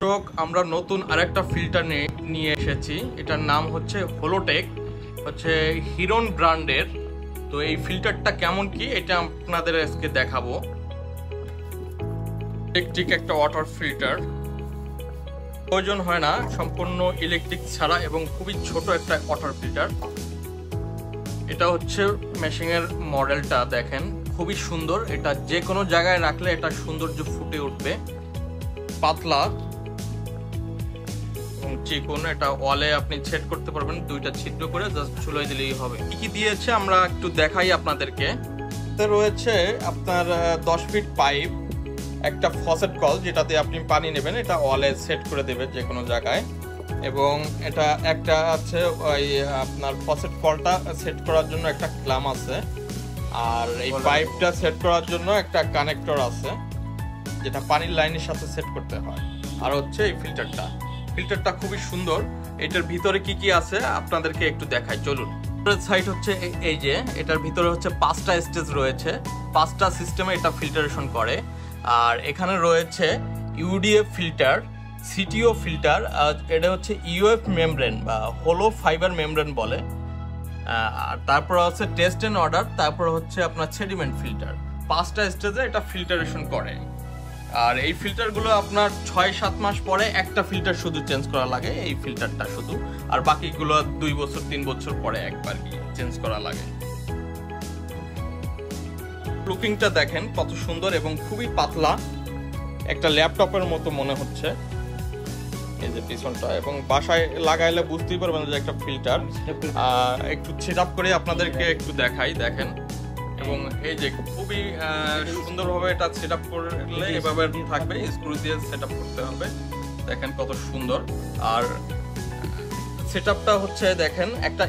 আমরা নতুন আরেকটা ফিল্টার নিয়ে এসেছি। এটার নাম হচ্ছে হোলোটেক, হচ্ছে হিরন ব্র্যান্ডের। তো এই ফিল্টারটা কেমন কি এটা আপনাদের আজকে দেখাবো। ইলেকট্রিক একটা ওয়াটার ফিল্টার, প্রয়োজন হয় না সম্পূর্ণ ইলেকট্রিক ছাড়া, এবং খুবই ছোট একটা ওয়াটার ফিল্টার। এটা হচ্ছে মেশিনের মডেলটা দেখেন, খুবই সুন্দর। এটা যে কোনো জায়গায় রাখলে এটা সৌন্দর্য ফুটে উঠবে। পাতলা চিকন, এটা ওয়ালে আপনি সেট করতে পারবেন, দুইটা ছিদ্র করে জাস্ট ঝুলাই দিলেই হবে। কি কি দিয়েছে আমরা একটু দেখাই আপনাদেরকে। রয়েছে আপনার 10 ফিট পাইপ, একটা ফসেট কল যেটাতে আপনি পানি নেবেন, এটা ওয়ালে সেট করে দেবে যে কোনো জায়গায়। এবং এটা একটা আছে ওই আপনার ফসেট কলটা সেট করার জন্য একটা ক্লাম আছে, আর এই পাইপটা সেট করার জন্য একটা কানেক্টর আছে যেটা পানির লাইনের সাথে সেট করতে হয়। আর হচ্ছে এই ফিল্টারটা খুবই সুন্দর। এটার ভিতরে কি কি আছে আপনাদেরকে একটু দেখাই, চলুন। সাইড হচ্ছে এই যে এটার ভিতরে হচ্ছে 5টা স্টেজ রয়েছে, 5টা সিস্টেমে এটা ফিল্টারেশন করে। আর এখানে রয়েছে ইউডিএফ ফিল্টার, সিটিও ফিল্টার, এটা হচ্ছে ইউএফ মেমব্রেন বা হোলো ফাইবার মেমব্রেন বলে। আর তারপর হচ্ছে টেস্ট এন্ড অর্ডার, তারপর হচ্ছে আপনার সেডিমেন্ট ফিল্টার। 5টা স্টেজে এটা ফিল্টারেশন করে। আর এই ফিল্টারগুলো আপনার 6-7 মাস পরে একটা ফিল্টার শুধু চেঞ্জ করা লাগে, এই ফিল্টারটা শুধু। আর বাকিগুলো 2 বছর 3 বছর পরে একবার কি চেঞ্জ করা লাগে। লুকিংটা দেখেন কত সুন্দর এবং খুবই পাতলা, একটা ল্যাপটপের মতো মনে হচ্ছে এই যে পিছনটা। এবং বাসায় লাগাইলে বুঝতেই পারবেন যে একটা ফিল্টার। একটু সেট আপ করে আপনাদেরকে একটু দেখাই, দেখেন। এবং এই যে খুবই সুন্দরভাবে এটা সেট আপ করলে এভাবে থাকবে, স্ক্রু দিয়ে সেট আপ করতে হবে। দেখেন কত সুন্দর। আর সেট আপটা হচ্ছে দেখেন, একটা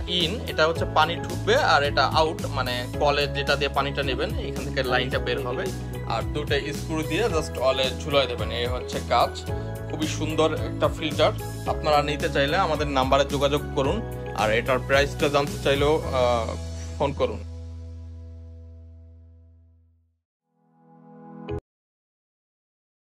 এটা হচ্ছে পানি ঢুকবে, আর এটা আউট মানে কলে যেটা দিয়ে পানিটা নেবেন, এখান থেকে লাইনটা বের হবে। আর দুটো স্ক্রু দিয়ে জাস্ট অলে ঝুলাই দেবেন, এই হচ্ছে কাজ। খুবই সুন্দর একটা ফিল্টার। আপনারা নিতে চাইলে আমাদের নাম্বারে যোগাযোগ করুন, আর এটার প্রাইসটা জানতে চাইলেও ফোন করুন।